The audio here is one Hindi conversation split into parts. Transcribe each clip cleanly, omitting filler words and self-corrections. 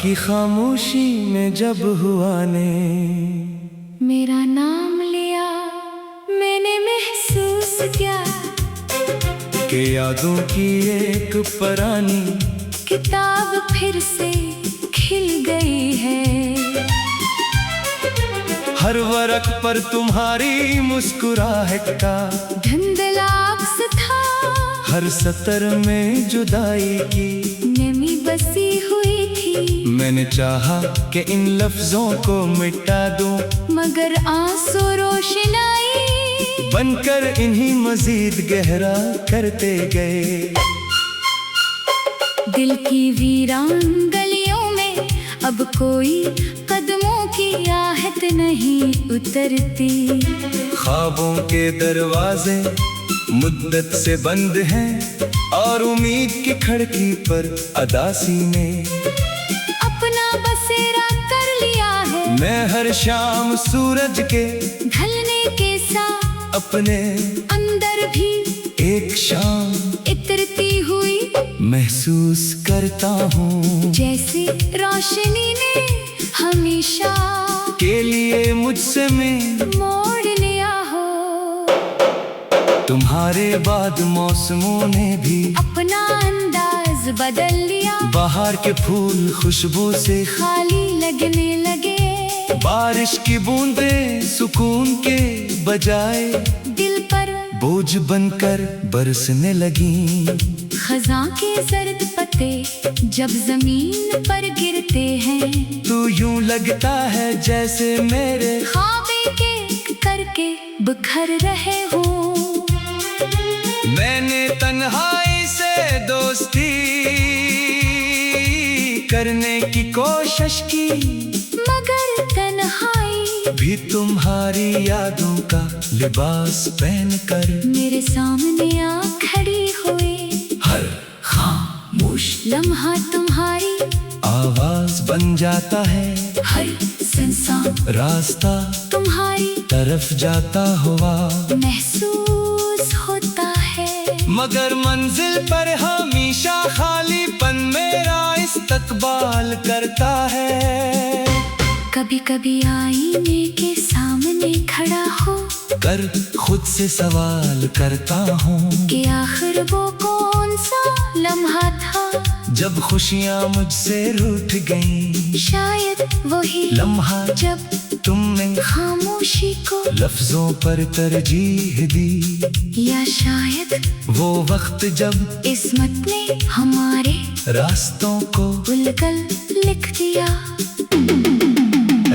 की खामोशी में जब हुआ ने मेरा नाम लिया, मैंने महसूस किया कि यादों की एक पुरानी किताब फिर से खिल गई है। हर वर्क पर तुम्हारी मुस्कुराहट का धुंधला अक्स था, हर सतर में जुदाई की नमी बसी हुई थी। मैंने चाहा कि इन लफ्जों को मिटा दूं, मगर आंसू रोशनाई बनकर इन्हीं मजीद गहरा करते गए। दिल की वीरान गलियों में अब कोई कदमों की आहट नहीं उतरती। ख्वाबों के दरवाजे मुद्दत से बंद हैं और उम्मीद की खिड़की पर अदासी ने अपना बसेरा कर लिया है। मैं हर शाम सूरज के ढलने के साथ अपने अंदर भी एक शाम इतरती हुई महसूस करता हूँ, जैसे रोशनी ने हमेशा के लिए मुझसे मैं मोड़ लिया हो। तुम्हारे बाद मौसमों ने भी अपना अंदाज बदल लिया, बाहर के फूल खुशबू से खाली लगने लगे। बारिश की बूंदें सुकून के बजाय दिल पर बोझ बनकर बरसने लगी। खज़ां के जर्द पत्ते जब जमीन पर गिरते हैं, तू यूं लगता है जैसे मेरे ख्वाब एक करके बिखर रहे हो। मैंने तन्हाई से दोस्ती करने की कोशिश की, मगर तन्हाई भी तुम्हारी यादों का लिबास पहनकर मेरे सामने आ खड़ी हुई। हर खामोश लम्हा तुम्हारी आवाज बन जाता है, हर संसार रास्ता तुम्हारी तरफ जाता हुआ महसूस होता है। मगर मंजिल पर हमेशा खालीपन मेरा इस्तकबाल करता है। कभी कभी आईने के सामने खड़ा हो कर खुद से सवाल करता हूँ कि आखिर वो कौन सा लम्हा था जब खुशियाँ मुझसे रूठ गईं। शायद वही लम्हा जब तुमने खामोशी को लफ्जों पर तरजीह दी, या शायद वो वक्त जब किस्मत ने हमारे रास्तों को उलगल लिख दिया।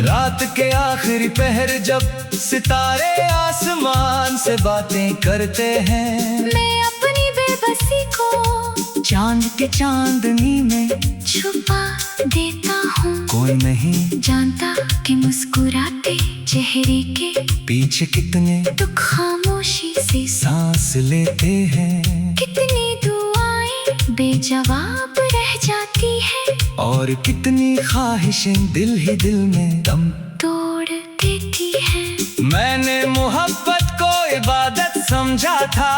रात के आखिरी पहर जब सितारे आसमान से बातें करते हैं, मैं अपनी बेबसी को चांद के चांदनी में छुपा देता हूँ। कोई नहीं जानता कि मुस्कुराते चेहरे के पीछे कितने दुख खामोशी से सांस लेते हैं, कितनी दुआएं बेजवाब रह जाती है और कितनी ख्वाहिशें दिल ही दिल में दम तोड़ देती है। मैंने मोहब्बत को इबादत समझा था,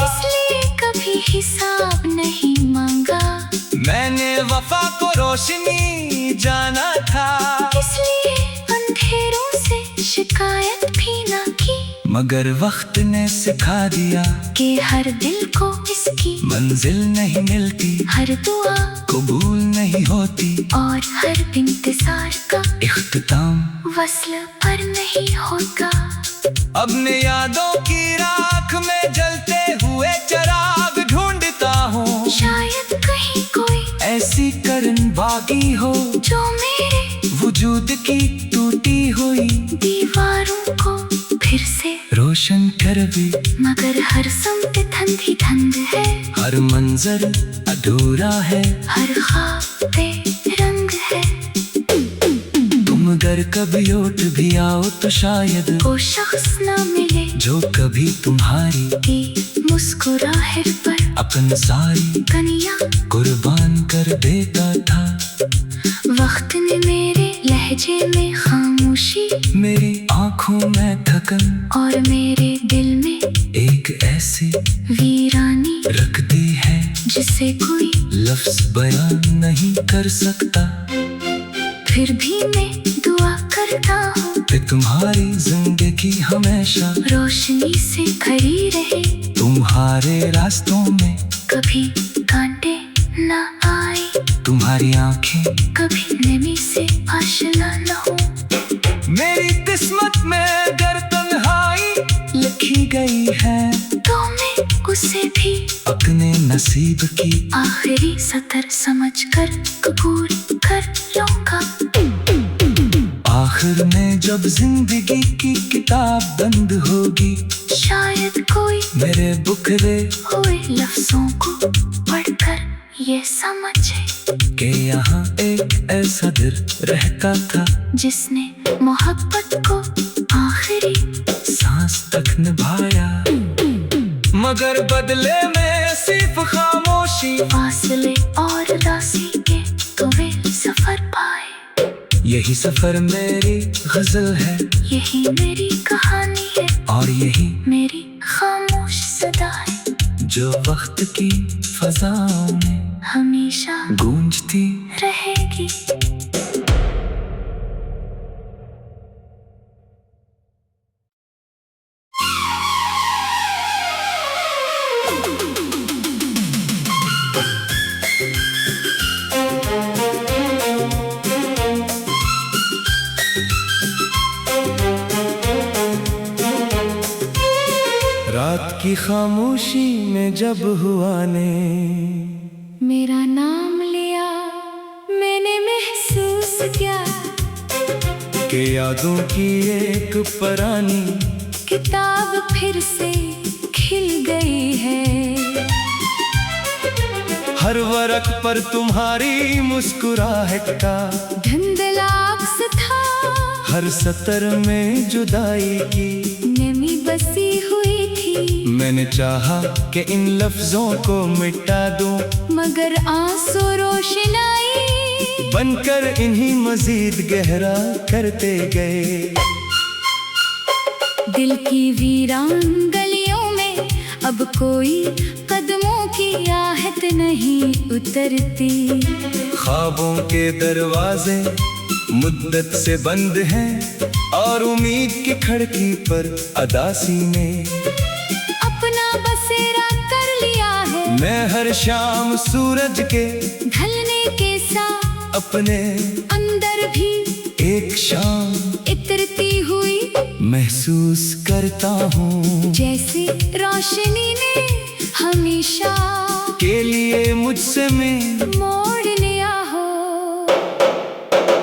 इसलिए कभी हिसाब नहीं मांगा। मैंने वफा को रोशनी जाना था, इसलिए अंधेरों से शिकायत भी ना की। मगर वक्त ने सिखा दिया कि हर दिल को इसकी मंजिल नहीं मिलती, हर दुआ कबूल नहीं होती और हर इंतजार का इख्तिताम वस्ल पर नहीं होगा। अपने यादों की राख में जलते हुए चिराग ढूंढता हूँ, शायद कहीं कोई ऐसी करन बागी हो जो मेरे वजूद की टूटी हुई दीवारों को फिर से रोशन कर भी। मगर हर समत धंधी धंध है, हर मंजर अधूरा है, हर ख्वाब बेरंग है। तुम अगर कभी उठ भी आओ तो शायद वो शख्स ना मिले जो कभी तुम्हारी की मुस्कुराहट पर अपन सारी कनिया कुर्बान कर देता था। वक्त ने मेरे लहजे में खामोशी, मेरी आंखों में थकन और मेरे दिल में एक ऐसी वीरानी रख दी है जिसे कोई लफ्ज बयान नहीं कर सकता। फिर भी मैं दुआ करता हूँ कि तुम्हारी जिंदगी हमेशा रोशनी से भरी रहे, तुम्हारे रास्तों में कभी कांटे न आए, तुम्हारी आंखें कभी नमी से आशना न हो। मेरी किस्मत में अगर तन्हाई लिखी गई है तो मैं उसे भी अपने नसीब की आखिरी सतर समझकर कबूल कर लूंगा। आखिर में जब जिंदगी की किताब बंद होगी, शायद कोई मेरे बुकरे हुए लफ्जों को पढ़कर ये समझे कि यहाँ एक ऐसा दिल रहता था जिसने मोहब्बत को आखिरी सांस तक निभाया, मगर बदले में सिर्फ खामोशी, फासले और राशि के तो वे सफर पाए। यही सफर मेरी गजल है, यही मेरी कहानी है, और यही मेरी खामोश सदा है, जो वक्त की फजाओं में हमेशा गूंजती रहेगी। रात की खामोशी में जब हुआ ने मेरा नाम लिया, मैंने महसूस किया कि यादों की एक पुरानी किताब फिर से खिल गई है। हर वर्क पर तुम्हारी मुस्कुराहट का धुंधला अक्स था, हर सतर में जुदाई की नमी बसी हुई थी। मैंने चाहा कि इन लफ्जों को मिटा दूं, मगर आंसू रोशनाई बनकर इन्हीं मजीद गहरा करते गए। दिल की वीरान गलियों में अब कोई कदमों की आहट नहीं उतरती। ख्वाबों के दरवाजे मुद्दत से बंद हैं, और उम्मीद की खिड़की पर अदासी ने अपना बसेरा कर लिया है। मैं हर शाम सूरज के ढलने के साथ अपने अंदर भी एक शाम इतरती हुई महसूस करता हूँ, जैसे रोशनी ने हमेशा के लिए मुझसे में मोड़ लिया हो।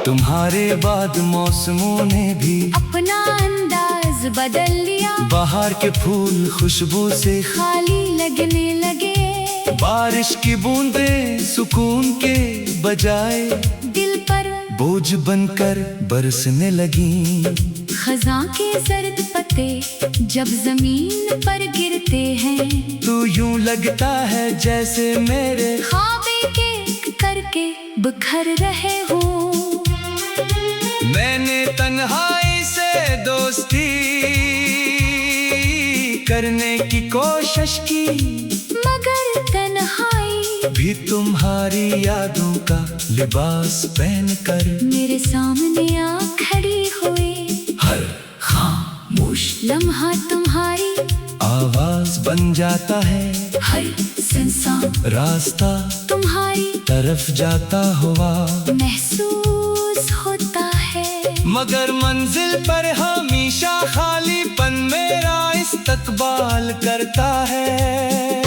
तुम्हारे बाद मौसमों ने भी अपना अंदाज बदल लिया, बाहर के फूल खुशबू से खाली लगने लगे। बारिश की बूंदें सुकून के बजाय दिल पर बोझ बनकर बरसने लगी। खज़ां के जर्द पत्ते जब जमीन पर गिरते हैं, तू यूं लगता है जैसे मेरे ख्वाब एक करके बिखर रहे हो। मैंने तन्हाई से दोस्ती करने की कोशिश की, मगर तन्हाई भी तुम्हारी यादों का लिबास पहनकर मेरे सामने आ खड़ी हुई। हर खामोश लम्हा तुम्हारी आवाज बन जाता है, हर सुनसान रास्ता तुम्हारी तरफ जाता हुआ महसूस होता है। मगर मंजिल पर हमेशा खालीपन मेरा इस्तकबाल करता है।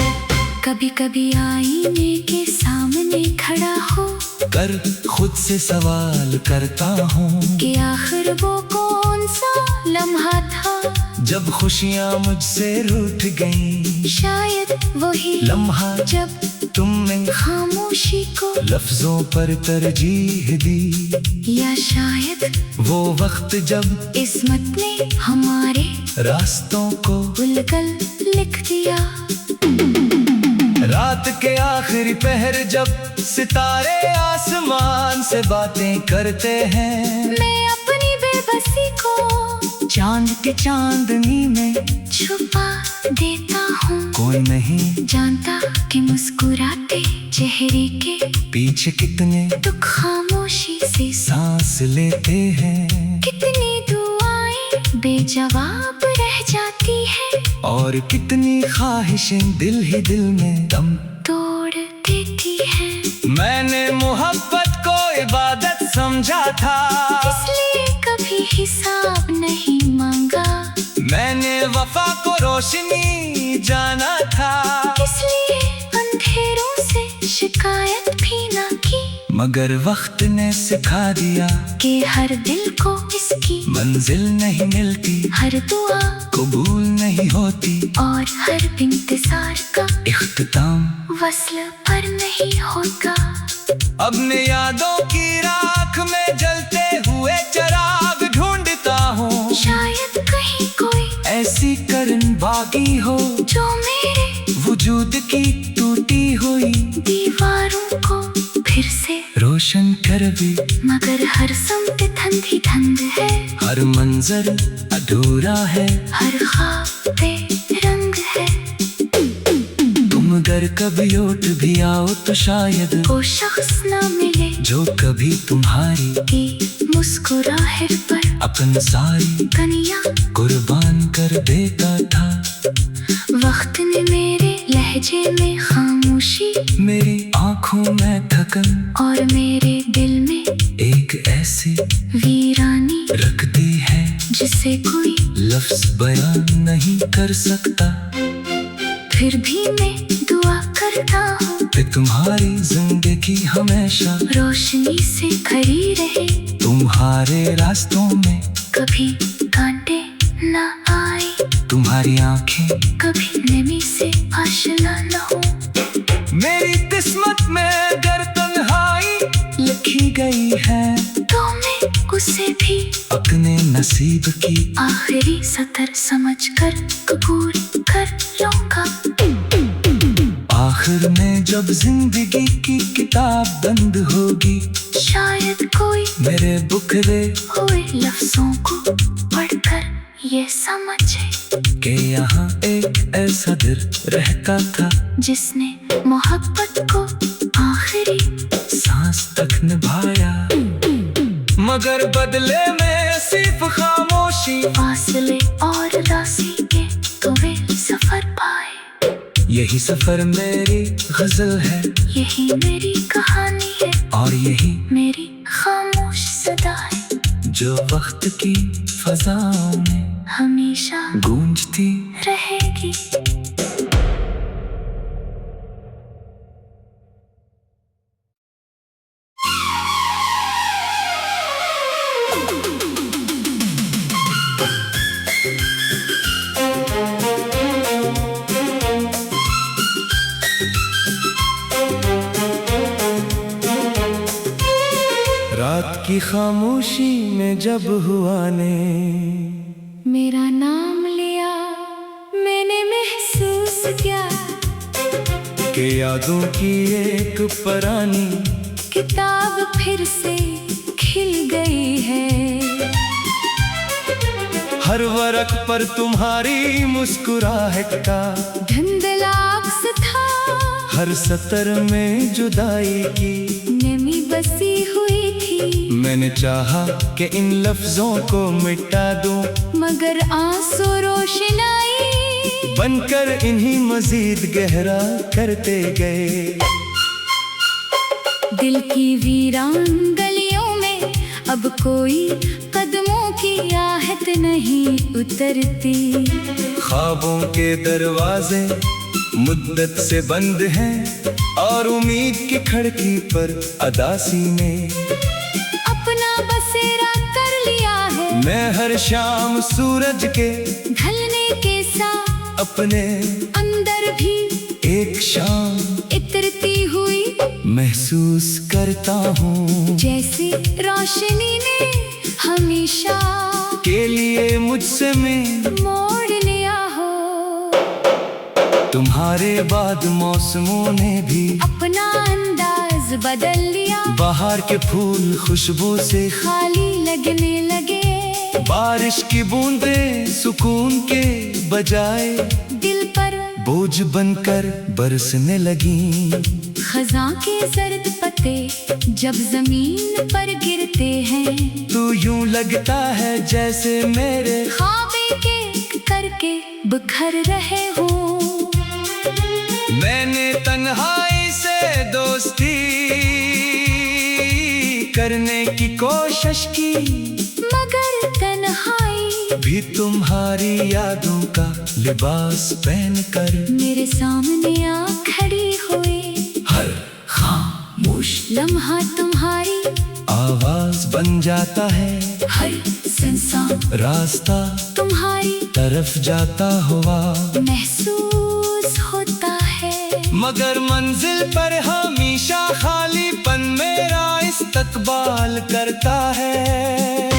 कभी कभी आईने के सामने खड़ा हो कर खुद से सवाल करता हूँ कि आखिर वो कौन सा लम्हा था जब खुशियाँ मुझसे रूठ गईं। शायद वही लम्हा जब तुमने खामोशी को लफ्जों पर तरजीह दी, या शायद वो वक्त जब किस्मत ने हमारे रास्तों को उलगल लिख दिया। रात के आखिरी पहर जब सितारे आसमान से बातें करते हैं, मैं अपनी बेबसी को चांद की चांदनी में छुपा देता हूँ। कोई नहीं जानता कि मुस्कुराते चेहरे के पीछे कितने दुख खामोशी से सांस लेते हैं, कितनी दुआएं बेजवाब रह जाती है और कितनी ख्वाहिशें दिल ही दिल में दम तोड़ देती है। मैंने मोहब्बत को इबादत समझा था, इसलिए कभी हिसाब नहीं मांगा। मैंने वफा को रोशनी जाना था, इसलिए अंधेरों से शिकायत भी ना की। मगर वक्त ने सिखा दिया कि हर दिल को इसकी मंजिल नहीं मिलती, हर दुआ कबूल नहीं होती, और हर इंतजार का इख्तिताम वस्ल पर नहीं होगा। अपने यादों की राख में जलते हुए चिराग ढूंढता हूँ, शायद कहीं कोई ऐसी करन बाकी हो जो मेरे वजूद की टूटी हुई दीवारों को फिर से रोशन कर भी। मगर हर समत ठंडी ठंड है, हर मंजर अधूरा है, हर ख्वाब बेरंग है। तुम अगर कभी उठ भी आओ तो शायद वो शख्स ना मिले जो कभी तुम्हारी की मुस्कुराहट पर अपन सारी दुनिया कुर्बान कर देता था। वक्त ने मेरे लहजे में खामोशी, मेरी आंखों में थकन और मेरे दिल में एक ऐसी वीरानी रख दी है जिसे कोई लफ्ज बयान नहीं कर सकता। फिर भी मैं दुआ करता हूँ कि तुम्हारी जिंदगी हमेशा रोशनी से भरी रहे, तुम्हारे रास्तों में कभी कांटे ना आए, तुम्हारी आंखें कभी नमी से आशना न हो। मेरी किस्मत में अगर तन्हाई लिखी गई है तो मैं उसे भी अपने नसीब की आखिरी सतर समझकर कबूल कर लूंगा। आखिर में जब जिंदगी की किताब बंद होगी, शायद कोई मेरे बुखरे हुए लफ्जों को पढ़कर ये समझे कि यहाँ एक ऐसा दिल रहता था जिसने मोहब्बत को आखिरी सांस तक निभाया, मगर बदले में सिर्फ खामोशी, फासले और राशि के तुवेल सफर पाए। यही सफर मेरी गजल है, यही मेरी कहानी है, और यही मेरी खामोश सदा है जो वक्त की फजाओं में हमेशा गूंजती रहेगी। रात की खामोशी में जब हुआ ने मेरा नाम लिया, मैंने महसूस किया कि यादों की एक पुरानी किताब फिर से खिल गई है। हर वर्क पर तुम्हारी मुस्कुराहट का धुंधला अक्स था, हर सतर में जुदाई की नमी बसी हुई थी। मैंने चाहा कि इन लफ्जों को मिटा दूं, मगर आंसू रोशनाई बनकर इन्हीं मजीद गहरा करते गए। दिल की वीरान गलियों में अब कोई कदमों की आहट नहीं उतरती। ख्वाबों के दरवाजे मुद्दत से बंद हैं, और उम्मीद की खिड़की पर अदासी ने अपना बसेरा कर लिया है। मैं हर शाम सूरज के ढलने के साथ अपने अंदर भी एक शाम इतरती हुई महसूस करता हूँ, जैसे रोशनी ने हमेशा के लिए मुझसे मैं मोड़ लिया हो। तुम्हारे बाद मौसमों ने भी अपना अंदाज बदल लिया, बाहर के फूल खुशबू से खाली लगने लगे। बारिश की बूंदें सुकून के बजाय दिल पर बोझ बनकर बरसने लगी। खज़ां के जर्द पत्ते जब जमीन पर गिरते हैं, तू यूं लगता है जैसे मेरे ख्वाब एक करके बिखर रहे हो। मैंने तन्हाई से दोस्ती करने की कोशिश की, मगर तन्हाई भी तुम्हारी यादों का लिबास पहनकर मेरे सामने आ खड़ी हुई। हर खामोश लम्हा तुम्हारी आवाज बन जाता है, हर संसार रास्ता तुम्हारी तरफ जाता हुआ महसूस होता है। मगर मंजिल पर हमेशा खालीपन मेरा इस्तकबाल करता है।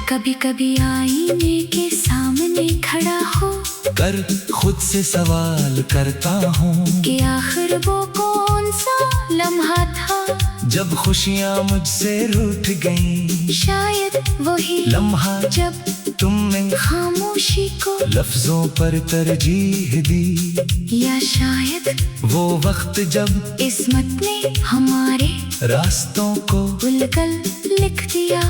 कभी कभी आईने के सामने खड़ा हो कर खुद से सवाल करता हूँ कि आखिर वो कौन सा लम्हा था जब खुशियाँ मुझसे रूठ गईं। शायद वही लम्हा जब तुमने खामोशी को लफ्जों पर तरजीह दी, या शायद वो वक्त जब किस्मत ने हमारे रास्तों को उलगल लिख दिया।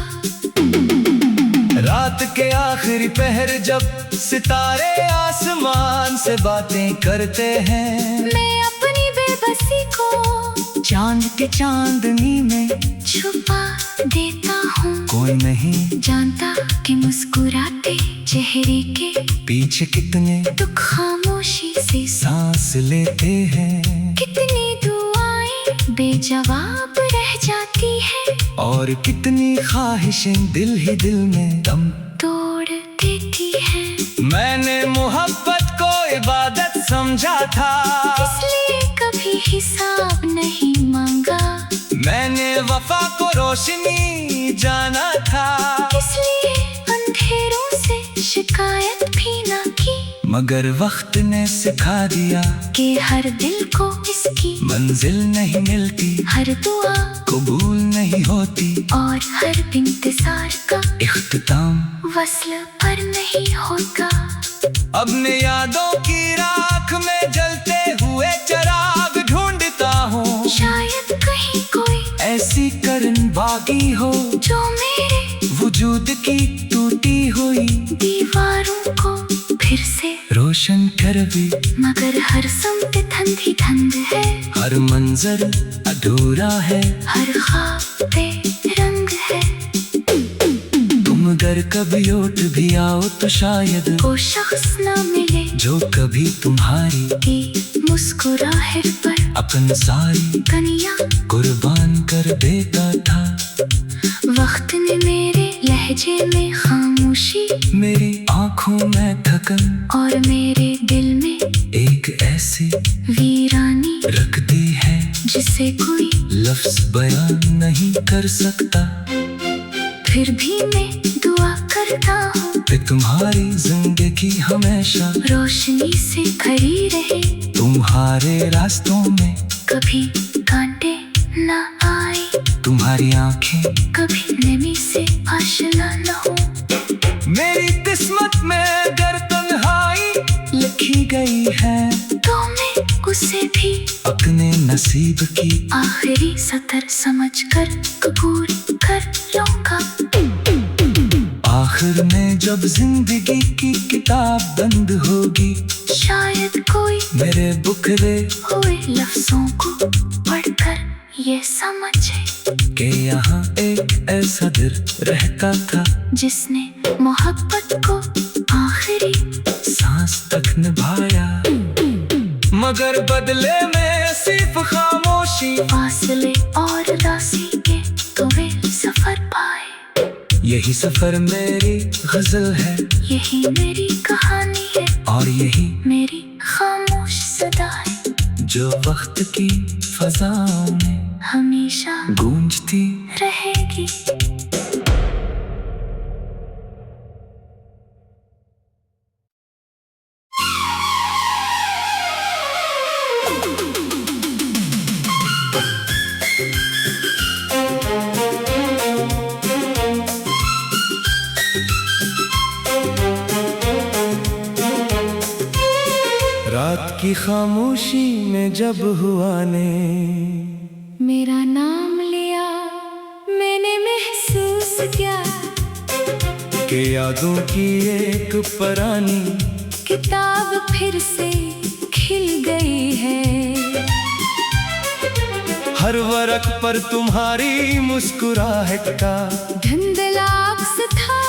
रात के आखिरी पहर जब सितारे आसमान से बातें करते हैं, मैं अपनी बेबसी को चांद के चांदनी में छुपा देता हूँ। कोई नहीं जानता कि मुस्कुराते चेहरे के पीछे कितने दुख खामोशी से सांस लेते हैं, कितनी दुआएं बेजवाब रह जाती है और कितनी ख्वाहिशें दिल ही दिल में दम तोड़ देती है। मैंने मोहब्बत को इबादत समझा था, इसलिए कभी हिसाब नहीं मांगा। मैंने वफा को रोशनी जाना था, इसलिए अंधेरों से शिकायत भी ना की। मगर वक्त ने सिखा दिया कि हर दिल को इसकी मंजिल नहीं मिलती, हर दुआ कबूल नहीं होती, और हर इंतजार का इख्तिताम वस्ल पर नहीं होगा। अपने यादों की राख में जलते हुए चिराग ढूंढता हूँ, शायद कहीं कोई ऐसी करन बागी हो जो मेरे वजूद की टूटी हुई दीवारों को फिर से रोशन कर भी। मगर हर समत ठंडी ठंड है, हर मंजर अधूरा है, हर ख्वाब बेरंग है। तुम अगर कभी उठ भी आओ तो शायद वो शख्स ना मिले जो कभी तुम्हारी की मुस्कुराहट पर अपन सारी कनिया कुर्बान कर देता था। वक्त ने मेरे लहजे में खामोशी, मेरी आंखों में थकन और मेरे दिल में एक ऐसी वीरानी रख दी है जिसे कोई लफ्ज बयान नहीं कर सकता। फिर भी मैं दुआ करता हूँ कि तुम्हारी जिंदगी हमेशा रोशनी से भरी रहे, तुम्हारे रास्तों में कभी कांटे ना आए, तुम्हारी आंखें कभी नमी से आशना न हो। मेरी किस्मत में अगर तन्हाई लिखी गई है तो मैं उसे भी अपने नसीब की आखिरी सतर समझकर कबूल कर लूंगा। आखिर में जब जिंदगी की किताब बंद होगी, शायद कोई मेरे बुकरे हुए लफ्जों को पढ़कर ये समझे कि यहाँ एक ऐसा दिल रहता था जिसने मोहब्बत को आखिरी सांस तक निभाया, मगर बदले में सिर्फ खामोशी, फासले और राशि के तवील सफर पाए। यही सफर मेरी गजल है, यही मेरी कहानी है, और यही मेरी खामोश सदा है जो वक्त की फजाओं में हमेशा गूंजती रहेगी। खामोशी में जब हुआ ने मेरा नाम लिया, मैंने महसूस किया कि यादों की एक पुरानी किताब फिर से खिल गई है। हर वर्क पर तुम्हारी मुस्कुराहट का धुंधला अक्स था,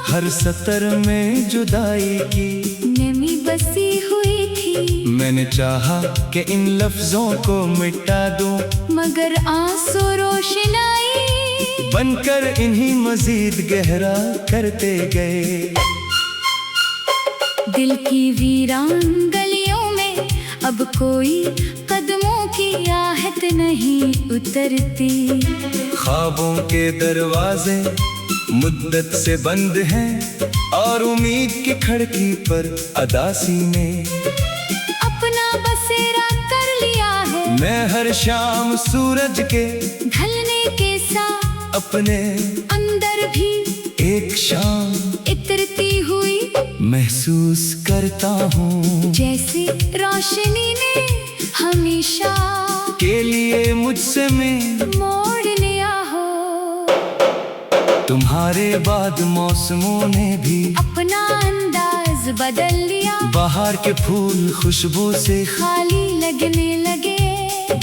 हर सतर में जुदाई की नमी बसी हुई थी। मैंने चाहा कि इन लफ्जों को मिटा दूं, मगर आंसू रोशनाई बनकर इन्हीं मजीद गहरा करते गए। दिल की वीरान गलियों में अब कोई कदमों की आहट नहीं उतरती। ख्वाबों के दरवाजे मुद्दत से बंद हैं और उम्मीद की खिड़की पर अदासी ने अपना बसेरा कर लिया है। मैं हर शाम सूरज के ढलने के साथ अपने अंदर भी एक शाम इतरती हुई महसूस करता हूँ, जैसे रोशनी ने हमेशा के लिए मुझसे मैं मोड़ लिया हो। तुम्हारे बाद मौसमों ने भी अपना अंदाज बदल लिया, बाहर के फूल खुशबू से खाली लगने लगे।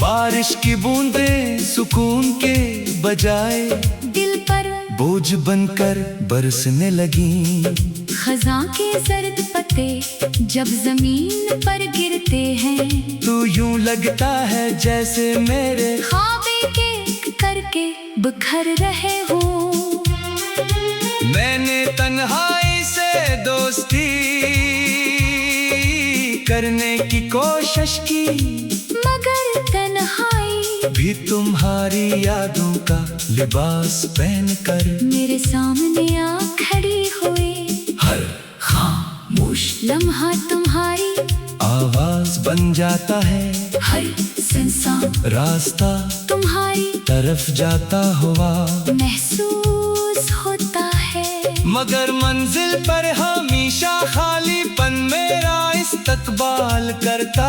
बारिश की बूंदें सुकून के बजाय दिल पर बोझ बनकर बरसने लगी। खज़ां के जर्द पत्ते जब जमीन पर गिरते हैं, तू यूं लगता है जैसे मेरे ख्वाब एक करके बिखर रहे हो। मैंने तन्हाई से दोस्ती करने की कोशिश की, मगर तन्हाई भी तुम्हारी यादों का लिबास पहनकर मेरे सामने आ खड़ी हुई। हर खामोश लम्हा तुम्हारी आवाज बन जाता है, हर संसार रास्ता तुम्हारी तरफ जाता हुआ महसूस होता है। मगर मंजिल पर हमेशा खालीपन मेरा इस्तकबाल करता